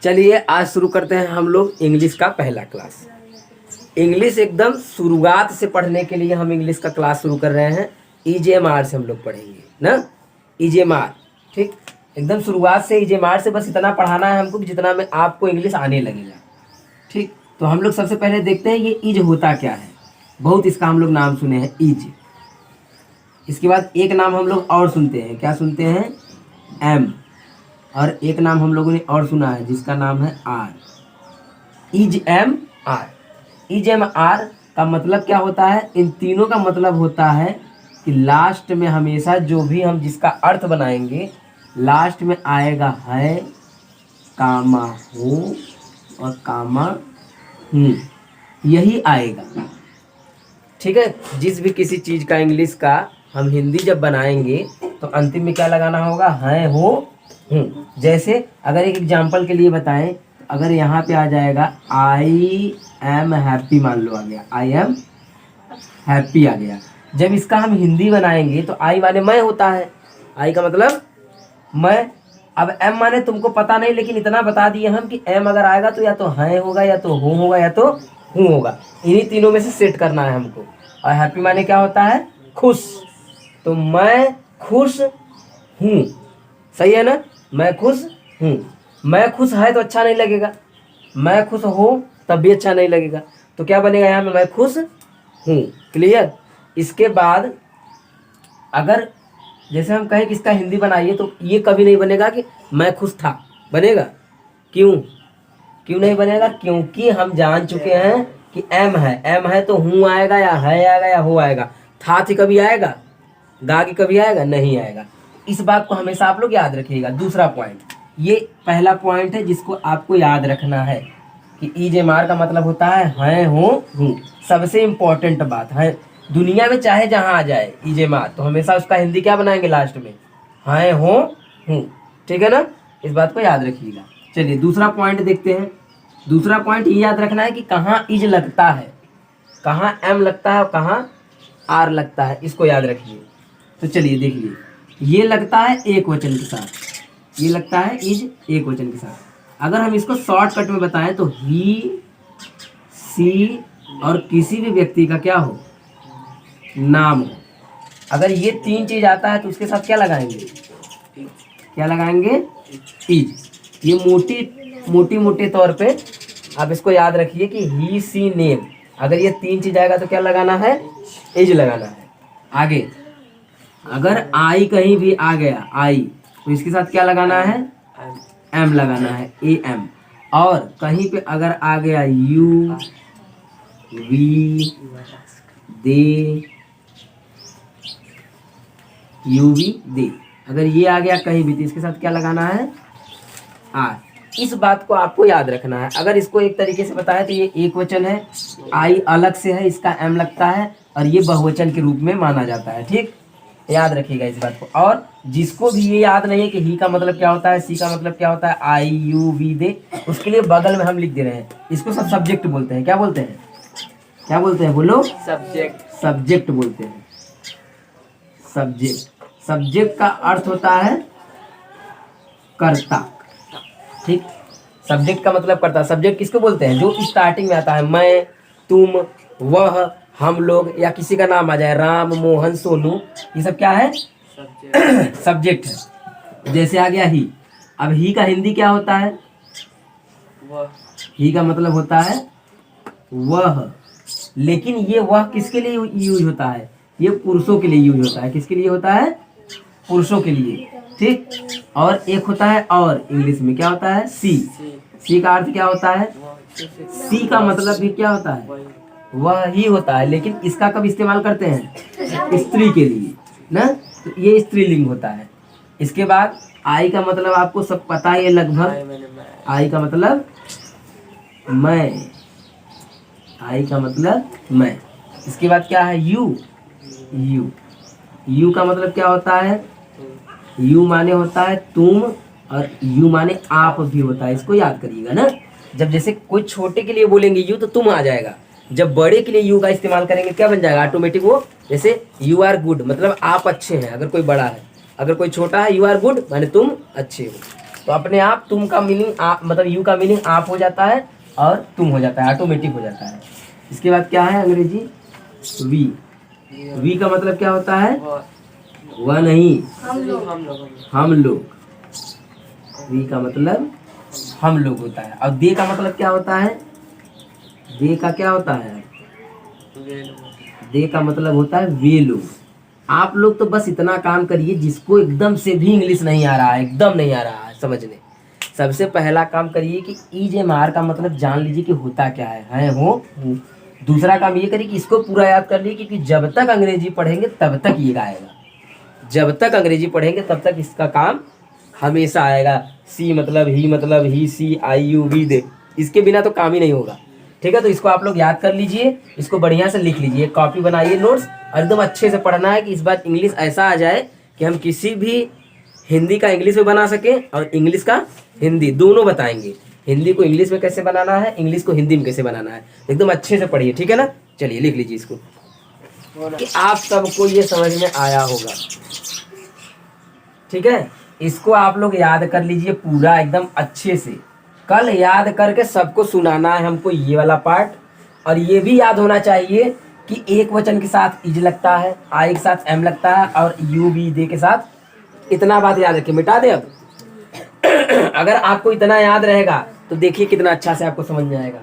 चलिए आज शुरू करते हैं हम लोग इंग्लिश का पहला क्लास। इंग्लिश एकदम शुरुआत से पढ़ने के लिए हम इंग्लिश का क्लास शुरू कर रहे हैं। EJMR से हम लोग पढ़ेंगे ना, EJMR। ठीक, एकदम शुरुआत से EJMR से बस इतना पढ़ाना है हमको कि जितना में आपको इंग्लिश आने लगेगा। ठीक, तो हम लोग सबसे पहले देखते हैं ये ईज होता क्या है। बहुत इसका हम लोग नाम सुने हैं, ईज। इसके बाद एक नाम हम लोग और सुनते हैं, क्या सुनते हैं? एम। और एक नाम हम लोगों ने और सुना है जिसका नाम है are. Is am are. Is am are का मतलब क्या होता है? इन तीनों का मतलब होता है कि लास्ट में हमेशा जो भी हम जिसका अर्थ बनाएंगे लास्ट में आएगा है, कामा हो और कामा हूँ, यही आएगा। ठीक है, जिस भी किसी चीज़ का इंग्लिश का हम हिंदी जब बनाएंगे तो अंतिम में क्या लगाना होगा? है, हो, हूँ। जैसे अगर एक एग्जांपल के लिए बताएं, अगर यहाँ पे आ जाएगा आई एम हैप्पी, मान लो आ गया आई एम हैप्पी आ गया। जब इसका हम हिंदी बनाएंगे तो आई माने मैं होता है, आई का मतलब मैं। अब एम माने तुमको पता नहीं, लेकिन इतना बता दिए हम कि एम अगर आएगा तो या तो है होगा, या तो हो होगा, या तो हूँ होगा। इन्हीं तीनों में से सेट करना है हमको। और हैप्पी माने क्या होता है? खुश। तो मैं खुश हूँ, सही है ना? मैं खुश हूँ। मैं खुश है तो अच्छा नहीं लगेगा, मैं खुश हूँ तब भी अच्छा नहीं लगेगा। तो क्या बनेगा यहाँ में? मैं खुश हूँ। क्लियर? इसके बाद अगर जैसे हम कहें कि इसका हिंदी बनाइए तो ये कभी नहीं बनेगा कि मैं खुश था, बनेगा? क्यों? क्यों नहीं बनेगा? क्योंकि हम जान चुके हैं कि एम है तो हूँ आएगा, या है आएगा, या हो आएगा। था थी कभी आएगा? गा की कभी आएगा? नहीं आएगा। इस बात को हमेशा आप लोग याद रखिएगा। दूसरा पॉइंट, ये पहला पॉइंट है जिसको आपको याद रखना है कि EJMR का मतलब होता है, हो, हूँ। सबसे इम्पोर्टेंट बात है, दुनिया में चाहे जहाँ आ जाए EJMR तो हमेशा उसका हिंदी क्या बनाएंगे लास्ट में? है, हो, हूँ। ठीक है ना? इस बात को याद रखिएगा। चलिए दूसरा पॉइंट देखते हैं। दूसरा पॉइंट ये याद रखना है कि कहाँ इज लगता है, कहाँ एम लगता है और कहाँ आर लगता है, इसको याद रखिए। तो चलिए देखिए, ये लगता है एक वचन के साथ, ये लगता है इज एक वचन के साथ। अगर हम इसको शॉर्टकट में बताएं तो ही, सी और किसी भी व्यक्ति का क्या हो? नाम हो। अगर ये तीन चीज आता है तो उसके साथ क्या लगाएंगे? क्या लगाएंगे? इज। ये मोटे तौर पे आप इसको याद रखिए कि ही, सी, नेम। अगर ये तीन चीज आएगा तो क्या लगाना है? इज लगाना है। आगे अगर आई कहीं भी आ गया, आई, तो इसके साथ क्या लगाना है? एम लगाना है, AM। और कहीं पे अगर आ गया you, we, they, you, we, they, अगर ये आ गया कहीं भी तो इसके साथ क्या लगाना है? आर। इस बात को आपको याद रखना है। अगर इसको एक तरीके से बताया तो ये एक वचन है, आई अलग से है, इसका एम लगता है, और ये बहुवचन के रूप में माना जाता है। ठीक, याद रखिएगा इस बात को। और जिसको भी ये याद नहीं है कि ही का मतलब क्या होता है, सी का मतलब क्या होता है, आई, यू, वी, दे, उसके लिए बगल में हम लिख दे रहे हैं, इसको सब सब्जेक्ट बोलते हैं। क्या बोलते हैं? क्या बोलते हैं? बोलो। सब्जेक्ट। सब्जेक्ट बोलते हैं, सब्जेक्ट। सब्जेक्ट का अर्थ होता है कर्ता। ठीक, सब्जेक्ट का मतलब कर्ता। सब्जेक्ट किसको बोलते हैं? जो स्टार्टिंग में आता है, मैं, तुम, वह, हम लोग, या किसी का नाम आ जाए, राम, मोहन, सोनू, ये सब क्या है? सब्जेक्ट है। जैसे आ गया ही। अब ही का हिंदी क्या होता है? ही का मतलब होता है वह। लेकिन ये वह किसके लिए यूज होता है? ये पुरुषों के लिए यूज होता है। किसके लिए होता है? पुरुषों के लिए। ठीक, और एक होता है और, इंग्लिश में क्या होता है? सी। सी का अर्थ क्या होता है? सी का मतलब भी क्या होता है? वह ही होता है। लेकिन इसका कब इस्तेमाल करते हैं? स्त्री के लिए ना, तो ये स्त्रीलिंग होता है। इसके बाद आई का मतलब आपको सब पता है लगभग। आई का मतलब मैं, आई का मतलब मैं। इसके बाद क्या है? यू। यू, यू का मतलब क्या होता है? यू माने होता है तुम, और यू माने आप भी होता है। इसको याद करिएगा ना। जब जैसे कोई छोटे के लिए बोलेंगे यू तो तुम आ जाएगा, जब बड़े के लिए यू का इस्तेमाल करेंगे क्या बन जाएगा ऑटोमेटिक? वो जैसे यू आर गुड मतलब आप अच्छे हैं, अगर कोई बड़ा है। अगर कोई छोटा है, यू आर गुड माने तुम अच्छे हो। तो अपने आप तुम का मीनिंग आप, मतलब यू का मीनिंग आप हो जाता है और तुम हो जाता है, ऑटोमेटिक हो जाता है। इसके बाद क्या है अंग्रेजी, वी। वी का मतलब क्या होता है, वह नहीं, हम लोग। वी का मतलब हम लोग होता है। और दे का मतलब क्या होता है, दे का क्या होता है, दे का मतलब होता है वे लोग। आप लोग तो बस इतना काम करिए, जिसको एकदम से भी इंग्लिश नहीं आ रहा है, एकदम नहीं आ रहा है समझने, सबसे पहला काम करिए कि EJMR का मतलब जान लीजिए कि होता क्या है हो। दूसरा काम ये करिए कि इसको पूरा याद कर लीजिए, क्योंकि जब तक अंग्रेजी पढ़ेंगे तब तक ये आएगा, जब तक अंग्रेजी पढ़ेंगे तब तक इसका काम हमेशा आएगा। सी मतलब ही, सी आई यू वी दे, इसके बिना तो काम ही नहीं होगा। ठीक है, तो इसको आप लोग याद कर लीजिए, इसको बढ़िया से लिख लीजिए, कॉपी बनाइए नोट्स, और एकदम अच्छे से पढ़ना है कि इस बार इंग्लिश ऐसा आ जाए कि हम किसी भी हिंदी का इंग्लिश में बना सकें और इंग्लिश का हिंदी दोनों बताएंगे। हिंदी को इंग्लिश में कैसे बनाना है, इंग्लिश को हिंदी में कैसे बनाना है, एकदम अच्छे से पढ़िए। ठीक है ना, चलिए लिख लीजिए इसको, कि आप सबको ये समझ में आया होगा। ठीक है, इसको आप लोग याद कर लीजिए पूरा एकदम अच्छे से। कल याद करके सबको सुनाना है हमको ये वाला पार्ट। और ये भी याद होना चाहिए कि एक वचन के साथ इज लगता है, आई के साथ एम लगता है, और यू बी दे के साथ। इतना बात याद रखिए, मिटा दे अब। अगर आपको इतना याद रहेगा तो देखिए कितना अच्छा से आपको समझ में आएगा।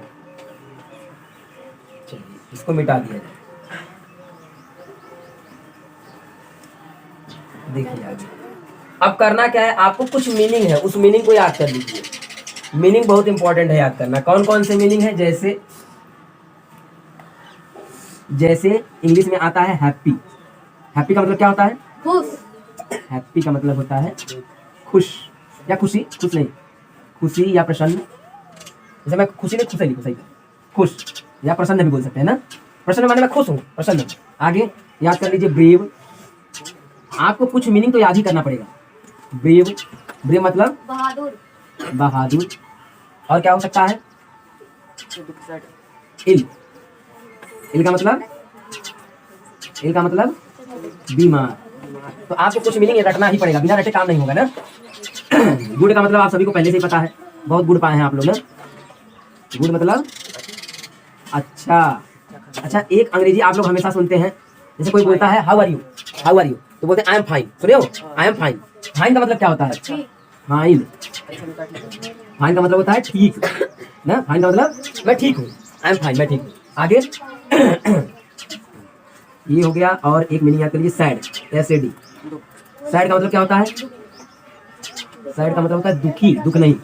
चलिए इसको मिटा दिया जाए, देखिए आगे। अब करना क्या है, आपको कुछ मीनिंग है, उस मीनिंग को याद कर लीजिए। मीनिंग बहुत इंपॉर्टेंट है याद करना। कौन कौन से मीनिंग है, जैसे जैसे इंग्लिश में आता है हैप्पी। हैप्पी का मतलब क्या होता है, खुश। हैप्पी का मतलब होता है खुश या खुशी, खुश नहीं, खुशी या प्रसन्न। जैसे मैं खुशी नहीं, खुश लिखूं, सही खुश या प्रसन्न भी बोल सकते हैं ना। प्रसन्न माने मैं खुश हूँ, प्रसन्न हूँ। आगे याद कर लीजिए ब्रेव। आपको कुछ मीनिंग तो याद ही करना पड़ेगा। ब्रेव, ब्रेव मतलब बहादुर, बहादुर। और क्या हो सकता है, इल। इल का मतलब, इल का मतलब बीमार। तो आपको कुछ मीनिंग रटना ही पड़ेगा, बिना रटे काम नहीं होगा ना। गुड का मतलब आप सभी को पहले से ही पता है, बहुत गुड पाए हैं आप लोग ना। गुड मतलब अच्छा। अच्छा, एक अंग्रेजी आप लोग हमेशा सुनते हैं, जैसे कोई बोलता है how are you, how are you, तो बोलते हैं आई एम फाइन। सुनिए हो, आई एम फाइन। फाइन का मतलब क्या होता है, फाइन। फाइन का मतलब होता है ठीक ना, फाइन का मतलब मैं ठीक हूँ, आई एम फाइन, मैं ठीक हूँ। आगे ये हो गया। और एक मीनिंग याद करिए, सैड, SAD। सैड का मतलब क्या होता है, सैड का मतलब होता है दुखी, दुख नहीं।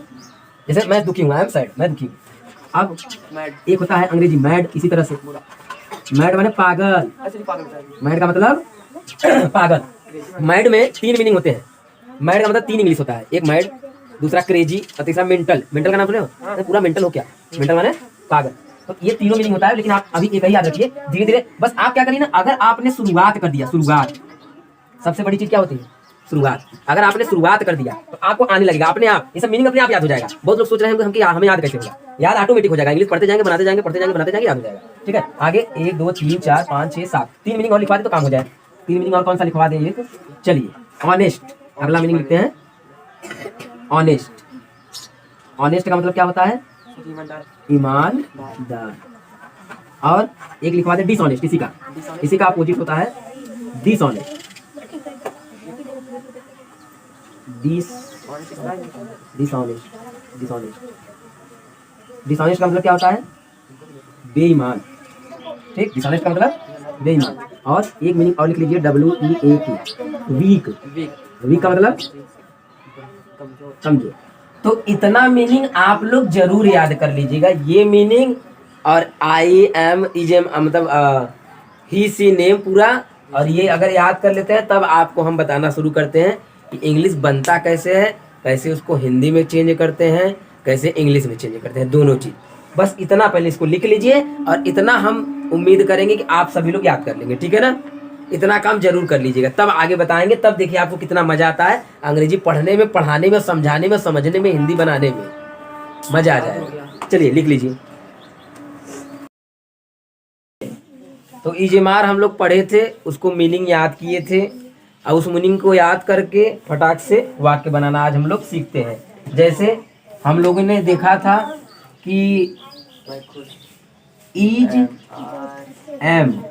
जैसे मैं दुखी हूँ, आई एम सैड, मैं दुखी हूँ। अब एक होता है अंग्रेजी मैड, इसी तरह से। मैड माने पागल, मैड का मतलब पागल। मैड में 3 मीनिंग होते हैं। मैड का मतलब 3 इंग्लिश होता है, एक मैड, दूसरा क्रेजी और तीसरा मेंटल। मेंटल का नाम सुने हो, पूरा मेंटल हो क्या, मेंटल माने पागल। तो ये तीनों मीनिंग होता है, लेकिन आप अभी एक ही याद रखिए, धीरे धीरे। बस आप क्या करिए ना, अगर आपने शुरुआत कर दिया, शुरुआत सबसे बड़ी चीज क्या होती है, शुरुआत। अगर आपने शुरुआत कर दिया तो आपको आने लगेगा अपने आप, ये सब मीनिंग अपने आप याद हो जाएगा। बहुत लोग सोच रहे हैं कि हमें याद कैसे होगा, याद ऑटोमेटिक हो जाएगा। इंग्लिश पढ़ते जाएंगे, बनाते जाएंगे, पढ़ते जाएंगे, बनाते जाएंगे, याद हो जाएगा। ठीक है, आगे 1 2 3 4 5 6 7 3 मीनिंग और लिखवा दे तो काम हो जाए। 3 मीनिंग और कौन सा लिखवा देंगे, तो चलिए ऑनेस्ट। अगला मीनिंग लिखते हैं, ऑनेस्ट। ऑनेस्ट का मतलब क्या होता है, ईमानदार। और एक लिखवा दे डिसऑनेस्ट, इसी का अपोजिट होता है डिसऑनेस्ट। डिसऑनेस्ट का मतलब क्या होता है, बेईमान। ठीक, डिसऑनेस्ट का मतलब बेईमान। और एक मीनिंग और लिख लीजिए, WEAK, वीक। वीक का मतलब समझो। तो इतना मीनिंग आप लोग जरूर याद कर लीजिएगा, ये मीनिंग। और आई एम, इजेम मतलब ही सी नेम पूरा। और ये अगर याद कर लेते हैं तब आपको हम बताना शुरू करते हैं कि इंग्लिश बनता कैसे है, कैसे उसको हिंदी में चेंज करते हैं, कैसे इंग्लिश में चेंज करते हैं, दोनों चीज। बस इतना पहले इसको लिख लीजिए, और इतना हम उम्मीद करेंगे कि आप सभी लोग याद कर लेंगे। ठीक है ना, इतना काम जरूर कर लीजिएगा, तब आगे बताएंगे। तब देखिए आपको कितना मजा आता है अंग्रेजी पढ़ने में, पढ़ाने में, समझाने में, समझने में, हिंदी बनाने में मजा आ जाएगा। चलिए लिख लीजिए। तो EJMR हम लोग पढ़े थे, उसको मीनिंग याद किए थे, और उस मीनिंग को याद करके फटाक से वाक्य बनाना आज हम लोग सीखते हैं। जैसे हम लोगों ने देखा था कि इज, एम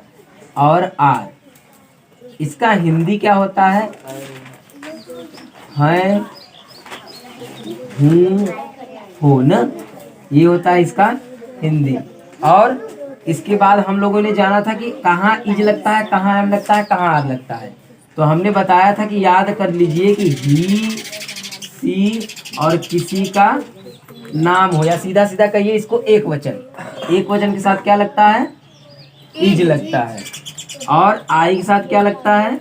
और आर, इसका हिंदी क्या होता है? हूँ, हो ना, ये होता है इसका हिंदी। और इसके बाद हम लोगों ने जाना था कि कहाँ इज लगता है, कहाँ एम लगता है, कहाँ आर लगता है। तो हमने बताया था कि याद कर लीजिए कि ही, सी और किसी का नाम हो, या सीधा सीधा कहिए इसको एक वचन। एक वचन के साथ क्या लगता है? इज लगता है। और आई के साथ क्या लगता है?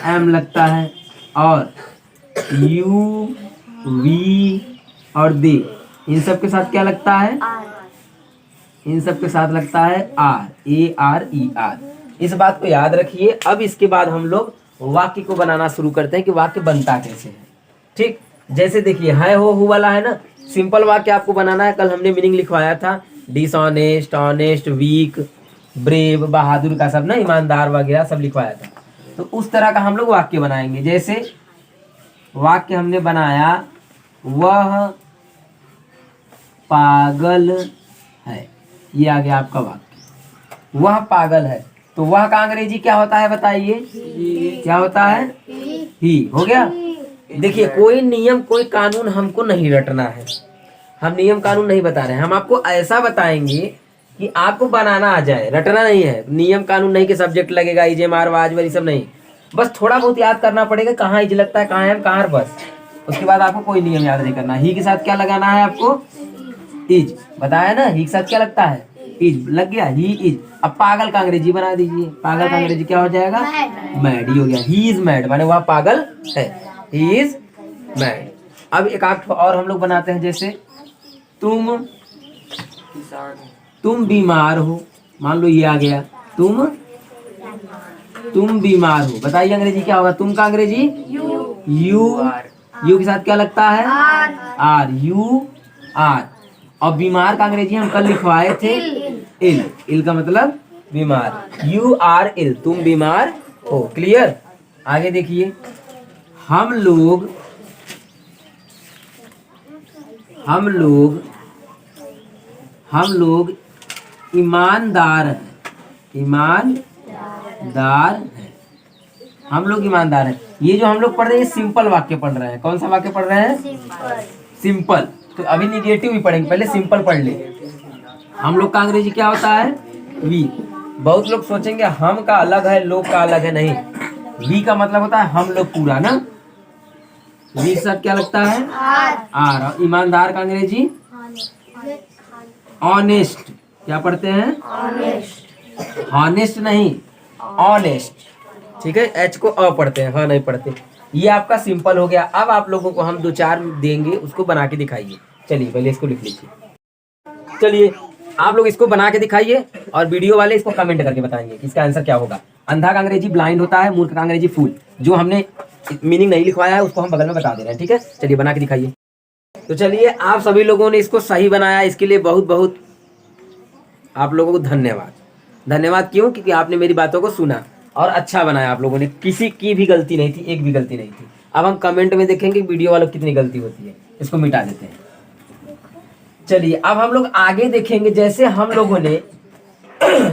एम लगता है। और यू, वी और दे, इन सब के साथ क्या लगता है? इन सब के साथ लगता है are, A R E are. इस बात को याद रखिए। अब इसके बाद हम लोग वाक्य को बनाना शुरू करते हैं कि वाक्य बनता कैसे है। ठीक, जैसे देखिए है हो वाला है ना, सिंपल वाक्य आपको बनाना है। कल हमने मीनिंग लिखवाया था, डिसऑनेस्ट, ऑनेस्ट, वीक, ब्रेव, बहादुर का सब ना, ईमानदार वगैरह सब लिखवाया था। तो उस तरह का हम लोग वाक्य बनाएंगे। जैसे वाक्य हमने बनाया, वह पागल है, ये आ गया आपका वाक्य। वह पागल है, तो वह का अंग्रेजी क्या होता है बताइए? क्या होता है? ही। हो गया। देखिए कोई नियम कोई कानून हमको नहीं रटना है, हम नियम कानून नहीं बता रहे हैं, हम आपको ऐसा बताएंगे कि आपको बनाना आ जाए, रटना नहीं है। नियम कानून नहीं कि सब्जेक्ट लगेगा, इजे मार वाज वाली सब नहीं, बस थोड़ा बहुत याद करना पड़ेगा कहाँ इज लगता है, कहाँ एम, कहाँ आर, बस। उसके बाद आपको कोई नियम याद नहीं करना। ही के साथ क्या लगाना है आपको? इज। बताया ना, ही के साथ क्या लगता है? इज। लग गया, ही इज। अब पागल का अंग्रेजी बना दीजिए। पागल का अंग्रेजी क्या हो जाएगा? मैड। ही हो गया, ही इज मैड, माने वह पागल है, ही इज मैड। अब एक आध और हम लोग बनाते हैं, जैसे तुम बीमार हो, मान लो ये आ गया, तुम बीमार हो। बताइए अंग्रेजी क्या होगा? तुम का अंग्रेजी? यू के साथ क्या लगता है? Are, you are. और बीमार का अंग्रेजी हम कल लिखवाए थे, इल। इल का मतलब बीमार, यू आर इल, तुम बीमार हो। क्लियर? आगे देखिए, हम लोग ईमानदार हैं, ईमानदार हैं, हम लोग ईमानदार हैं। ये जो हम लोग पढ़ रहे हैं सिंपल वाक्य पढ़ रहे हैं। कौन सा वाक्य पढ़ रहे हैं? सिंपल। तो अभी निगेटिव भी पढ़ेंगे, पहले सिंपल पढ़ ले। हम लोग का अंग्रेजी क्या होता है? वी। बहुत लोग सोचेंगे हम का अलग है, लोग का अलग है, नहीं। वी का मतलब होता है हम लोग पूरा ना। वी के साथ क्या लगता है? आर। और ईमानदार का अंग्रेजी? ऑनेस्ट। क्या पढ़ते हैं? हॉनेस्ट नहीं, ऑनेस्ट। ठीक है, एच को अ पढ़ते हैं, हाँ नहीं पढ़ते। ये आपका सिंपल हो गया। अब आप लोगों को हम दो चार देंगे, उसको बना के दिखाइए। चलिए पहले इसको लिख लीजिए। चलिए आप लोग इसको बना के दिखाइए और वीडियो वाले इसको कमेंट करके बताएंगे कि इसका आंसर क्या होगा। अंधा का अंग्रेजी ब्लाइंड होता है, मूर्ख का अंग्रेजी फूल। जो हमने मीनिंग नहीं लिखवाया है उसको हम बगल में बता दे रहे हैं। ठीक है, चलिए बना के दिखाइए। तो चलिए, आप सभी लोगों ने इसको सही बनाया, इसके लिए बहुत बहुत आप लोगों को धन्यवाद। धन्यवाद क्यों? क्योंकि आपने मेरी बातों को सुना और अच्छा बनाया। आप लोगों ने, किसी की भी गलती नहीं थी, एक भी गलती नहीं थी। अब हम कमेंट में देखेंगे वीडियो वालों की कितनी गलती होती है, इसको मिटा देते हैं। चलिए अब हम लोग आगे देखेंगे। जैसे हम लोगों ने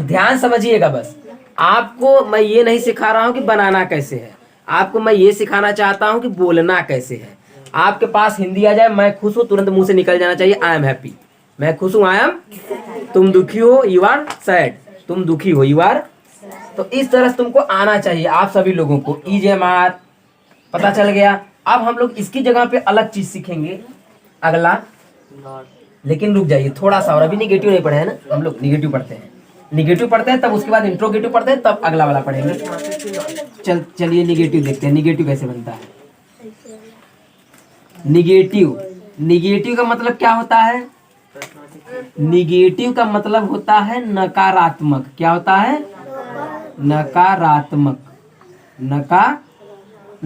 ध्यान समझिएगा, बस आपको मैं ये नहीं सिखा रहा हूं कि बनाना कैसे है, आपको मैं ये सिखाना चाहता हूं कि बोलना कैसे है। आपके पास हिंदी आ जाए, मैं खुश हूं, तुरंत मुंह से निकल जाना चाहिए आई एम हैप्पी। मैं खुश हूं, आई एम। तुम दुखी हो, यू आर सैड। तुम दुखी हो, यू आर। तो इस तरह से तुमको आना चाहिए आप सभी लोगों को। इज, एम, आर पता चल गया। अब हम लोग इसकी जगह पे अलग चीज सीखेंगे, अगला। लेकिन रुक जाइए थोड़ा सा, और अभी निगेटिव नहीं पढ़े हैं ना, हम लोग निगेटिव पढ़ते हैं। निगेटिव पढ़ते हैं, तब उसके बाद इंट्रोगेटिव पढ़ते हैं, तब अगला वाला पढ़ेंगे। चलिए निगेटिव देखते हैं, निगेटिव कैसे बनता है। निगेटिव का मतलब क्या होता है? निगेटिव का मतलब होता है नकारात्मक। क्या होता है? नकारात्मक।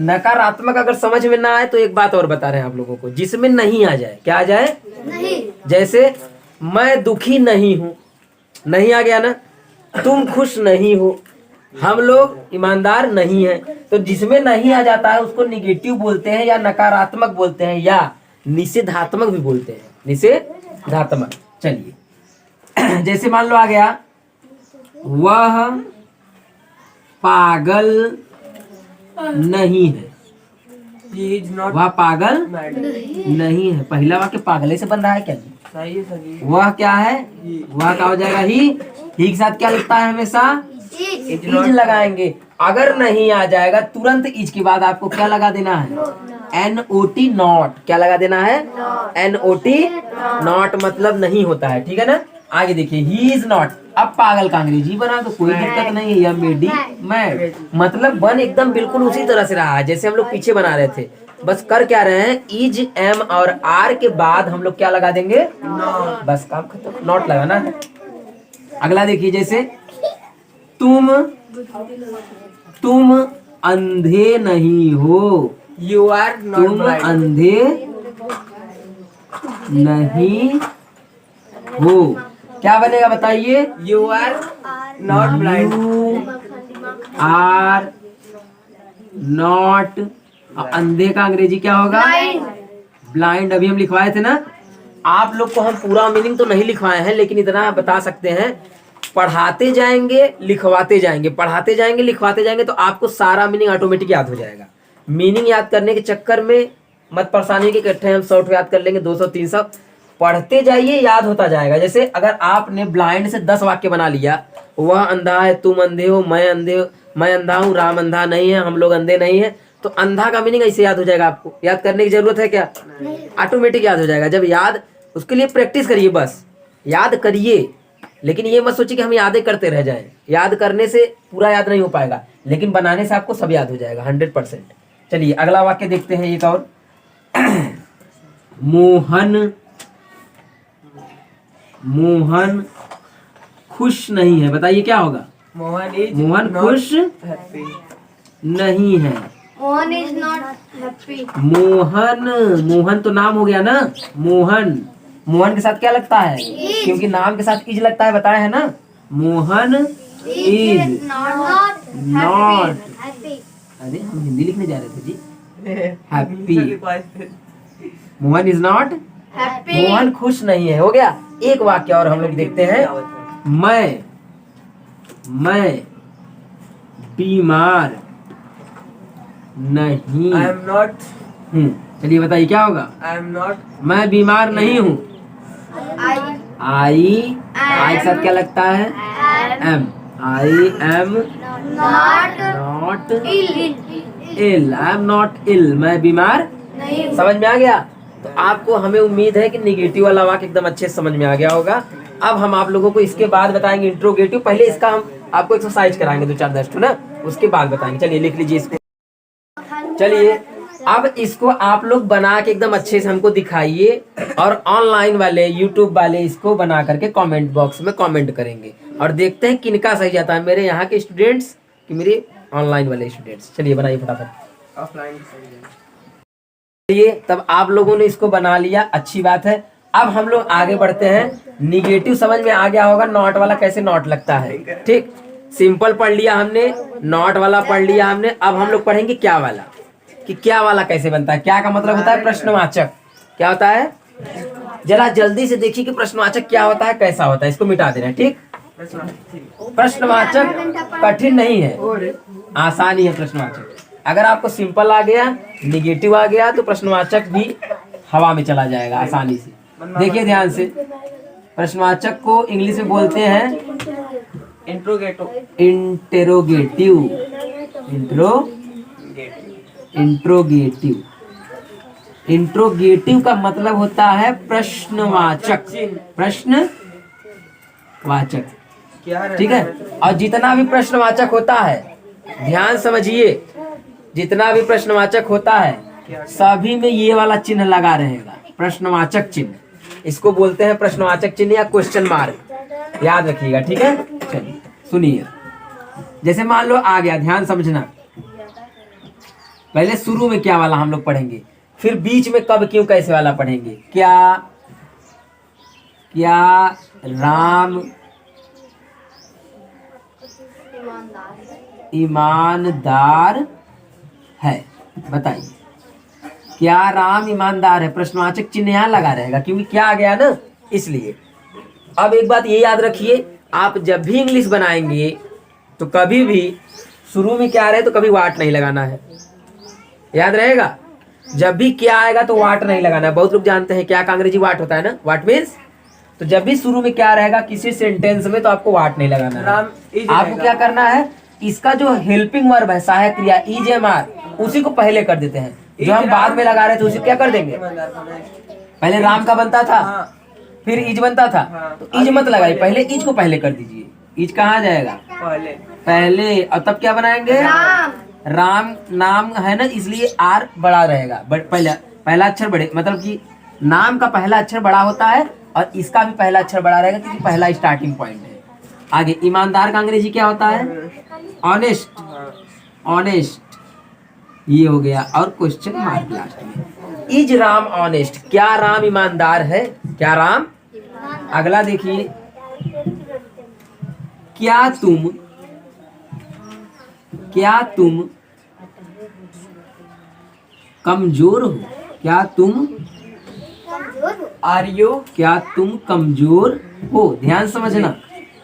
नकारात्मक अगर समझ में ना आए तो एक बात और बता रहे हैं आप लोगों को, जिसमें नहीं आ जाए। क्या आ जाए? नहीं। जैसे मैं दुखी नहीं हूं, नहीं आ गया ना। तुम खुश नहीं हो, हम लोग ईमानदार नहीं हैं। तो जिसमें नहीं आ जाता है उसको निगेटिव बोलते हैं, या नकारात्मक बोलते हैं, या निषेधात्मक भी बोलते हैं, निषेधात्मक। चलिए जैसे मान लो आ गया, वह पागल नहीं है। वह पागल नहीं है। पहला वाक्य पागले से बन रहा है क्या? वह क्या है? वह क्या हो जाएगा? ही के साथ क्या लगता है? हमेशा इज लगाएंगे। अगर नहीं आ जाएगा तुरंत इज के बाद आपको क्या लगा देना है? NOT, not. क्या लगा देना है? NOT, नॉट मतलब नहीं होता है। ठीक है ना? आगे देखिए, ही इज नॉट। अब पागल का अंग्रेजी बना तो कोई दिक्कत नहीं है। मेडी मैड मतलब वन एकदम बिल्कुल उसी तरह से रहा है जैसे हम लोग पीछे बना रहे थे। बस कर क्या रहे हैं? इज, एम और आर के बाद हम लोग क्या लगा देंगे? बस काम खत्म, नॉट लगाना है। अगला देखिए, जैसे तुम अंधे नहीं हो। You are not तुम blind. अंधे नहीं हो। क्या बनेगा बताइए? You are not blind. You are not। अंधे का अंग्रेजी क्या होगा? ब्लाइंड। अभी हम लिखवाए थे ना। आप लोग को हम पूरा मीनिंग तो नहीं लिखवाए हैं, लेकिन इतना बता सकते हैं, पढ़ाते जाएंगे लिखवाते जाएंगे, पढ़ाते जाएंगे लिखवाते जाएंगे तो आपको सारा मीनिंग ऑटोमेटिक याद हो जाएगा। मीनिंग याद करने के चक्कर में मत परेशानी के, इकट्ठे हम शॉर्ट याद कर लेंगे 200-300। पढ़ते जाइए, याद होता जाएगा। जैसे अगर आपने ब्लाइंड से 10 वाक्य बना लिया, वह अंधा है, तुम अंधे हो, मैं अंधा हूँ, राम अंधा नहीं है, हम लोग अंधे नहीं है, तो अंधा का मीनिंग ऐसे याद हो जाएगा। आपको याद करने की जरूरत है क्या? ऑटोमेटिक याद हो जाएगा। जब याद, उसके लिए प्रैक्टिस करिए, बस याद करिए। लेकिन ये मत सोचिए कि हम यादें करते रह जाएं। याद करने से पूरा याद नहीं हो पाएगा, लेकिन बनाने से आपको सब याद हो जाएगा 100%। चलिए अगला वाक्य देखते हैं एक और। मोहन खुश नहीं है। बताइए क्या होगा? मोहन खुश नहीं है। Mohan is not happy. Mohan तो नाम हो गया ना। मोहन के साथ क्या लगता है? क्योंकि नाम के साथ इज लगता है, बताया है ना। Mohan is not. अरे हम हिंदी लिखने जा रहे थे जी। Happy. Mohan is not happy. Mohan खुश नहीं है। हो गया। एक वाक्य और हम लोग देखते हैं। मैं बीमार नहीं। I am not. चलिए बताइए क्या होगा? I am not. मैं बीमार नहीं हूँ। आई के साथ क्या लगता है? Am. I am not ill. I am not ill. मैं बीमार नहीं। समझ में आ गया? तो आपको, हमें उम्मीद है कि निगेटिव वाला वाक्य एकदम अच्छे से समझ में आ गया होगा। अब हम आप लोगों को इसके बाद बताएंगे इंट्रोगेटिव। पहले इसका हम आपको एक्सरसाइज कराएंगे 2-4 ना, उसके बाद बताएंगे। चलिए लिख लीजिए इसको। चलिए अब इसको आप लोग बना के एकदम अच्छे से हमको दिखाइए, और ऑनलाइन वाले यूट्यूब वाले इसको बना करके कमेंट बॉक्स में कमेंट करेंगे, और देखते हैं किनका सही जाता है, मेरे यहाँ के स्टूडेंट्स कि मेरे ऑनलाइन वाले स्टूडेंट्स। चलिए बनाइए फटाफट। ऑफलाइन। चलिए तब आप लोगों ने इसको बना लिया, अच्छी बात है। अब हम लोग आगे बढ़ते हैं। निगेटिव समझ में आ गया होगा, नॉट वाला कैसे नॉट लगता है। ठीक, सिंपल पढ़ लिया हमने, नॉट वाला पढ़ लिया हमने। अब हम लोग पढ़ेंगे क्या वाला, कि क्या वाला कैसे बनता है। क्या का मतलब होता है? प्रश्नवाचक। क्या होता है? जरा जल्दी से देखिए कि प्रश्नवाचक क्या होता है, कैसा होता है। इसको मिटा देना है। ठीक, प्रश्नवाचक कठिन नहीं है, आसानी है प्रश्नवाचक। अगर आपको सिंपल आ गया, निगेटिव आ गया, तो प्रश्नवाचक भी हवा में चला जाएगा आसानी से। देखिए ध्यान से, प्रश्नवाचक को इंग्लिश में बोलते हैं इंट्रोगेटिव का मतलब होता है प्रश्नवाचक। प्रश्नवाचक, ठीक है। और जितना भी प्रश्नवाचक होता है, ध्यान समझिए, जितना भी प्रश्नवाचक होता है सभी में ये वाला चिन्ह लगा रहेगा, प्रश्नवाचक चिन्ह। इसको बोलते हैं प्रश्नवाचक चिन्ह या क्वेश्चन मार्क, याद रखिएगा। ठीक है, चलिए सुनिए। जैसे मान लो आ गया, ध्यान समझना। पहले शुरू में क्या वाला हम लोग पढ़ेंगे, फिर बीच में कब क्यों कैसे वाला पढ़ेंगे। क्या राम ईमानदार है? बताइए। क्या राम ईमानदार है, प्रश्नवाचक चिन्ह यहाँ लगा रहेगा क्योंकि क्या आ गया ना, इसलिए। अब एक बात ये याद रखिए, आप जब भी इंग्लिश बनाएंगे तो कभी भी शुरू में क्या रहे तो कभी वाट नहीं लगाना है, याद रहेगा। जब भी क्या आएगा तो वाट नहीं लगाना है। बहुत लोग जानते हैं क्या का अंग्रेजी वाट होता है ना, वाट मीन्स। तो जब भी शुरू में क्या रहेगा किसी सेंटेंस में तो आपको वाट नहीं लगाना है। आपको क्या करना है, इसका जो हेल्पिंग वर्ब है, सहायक क्रिया EJMR, उसी को पहले कर देते हैं। जो हम बाद में लगा रहे थे उसे क्या कर देंगे, पहले राम का बनता था फिर इज बनता था, तो इज मत लगाइए, पहले इज को पहले कर दीजिए। इज कहाँ जाएगा, पहले, और तब क्या बनाएंगे, राम नाम है ना, इसलिए आर बड़ा रहेगा, बट पहला अक्षर बड़े, मतलब कि नाम का पहला अक्षर बड़ा होता है और इसका भी पहला अक्षर बड़ा रहेगा क्योंकि पहला स्टार्टिंग पॉइंट है। आगे ईमानदार का अंग्रेजी क्या होता है, ऑनेस्ट, ऑनेस्ट, ये हो गया। और क्वेश्चन मार्क लास्ट में, इज राम ऑनेस्ट, क्या राम ईमानदार है, क्या राम। अगला देखिए, क्या तुम कमजोर हो, क्या तुम, आर यू, क्या तुम कमजोर हो, ध्यान समझना,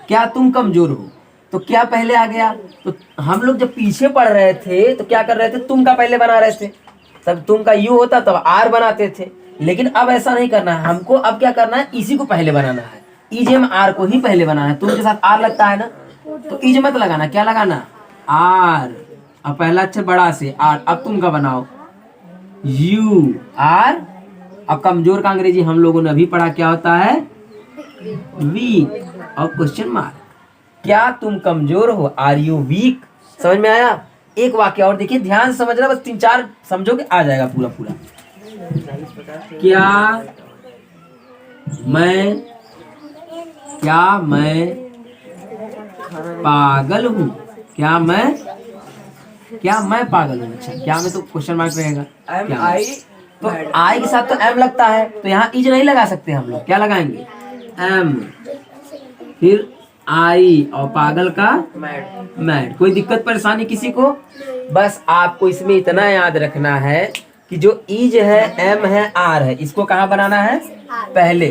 क्या तुम कमजोर हो, तो क्या पहले आ गया। तो हम लोग जब पीछे पढ़ रहे थे तो क्या कर रहे थे, तुम का पहले बना रहे थे, तब तुम का यू होता तब आर बनाते थे, लेकिन अब ऐसा नहीं करना है हमको। अब क्या करना है, इसी को पहले बनाना है, इजेम आर को ही पहले बनाना है। तुम के साथ आर लगता है ना, तो इज मत लगाना, क्या लगाना, आर, अब पहला अक्षर बड़ा से आर। अब तुम का बनाओ यू आर। अब कमजोर का अंग्रेजी हम लोगों ने अभी पढ़ा, क्या होता है, वीक। और क्वेश्चन मार्क, क्या तुम कमजोर हो, आर यू वीक। समझ में आया। एक वाक्य और देखिए, ध्यान से समझना, बस 3-4 समझोगे आ जाएगा पूरा पूरा। क्या मैं पागल हूँ, क्या मैं पागल हूँ। अच्छा, क्या में तो क्वेश्चन मार्क रहेगा, एम आई, तो आई के साथ तो एम लगता है, तो यहाँ इज नहीं लगा सकते हम लोग, क्या लगाएंगे, एम, फिर आई, और पागल का मैड। कोई दिक्कत परेशानी किसी को। बस आपको इसमें इतना याद रखना है कि जो इज है, एम है, आर है, इसको कहाँ बनाना है, पहले,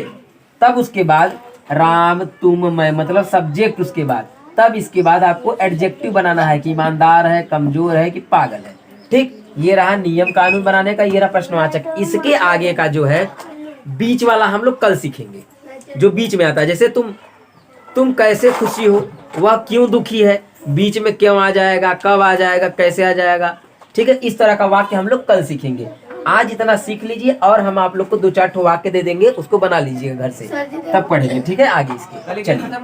तब उसके बाद राम तुम मैं, मतलब सब्जेक्ट, उसके बाद तब इसके बाद आपको एडजेक्टिव बनाना है कि ईमानदार है, कमजोर है कि पागल है। ठीक, ये रहा नियम कानून बनाने का, ये रहा प्रश्नवाचक। इसके आगे का जो है बीच वाला हम लोग कल सीखेंगे, जो बीच में आता है। जैसे तुम कैसे खुशी हो, वह क्यों दुखी है, बीच में क्यों आ जाएगा, कब आ जाएगा, कैसे आ जाएगा। ठीक है, इस तरह का वाक्य हम लोग कल सीखेंगे। आज इतना सीख लीजिए और हम आप लोग को 2-4 वाक्य दे देंगे, उसको बना लीजिएगा घर से, तब पढ़ेंगे। ठीक है, आगे इसके चलिए।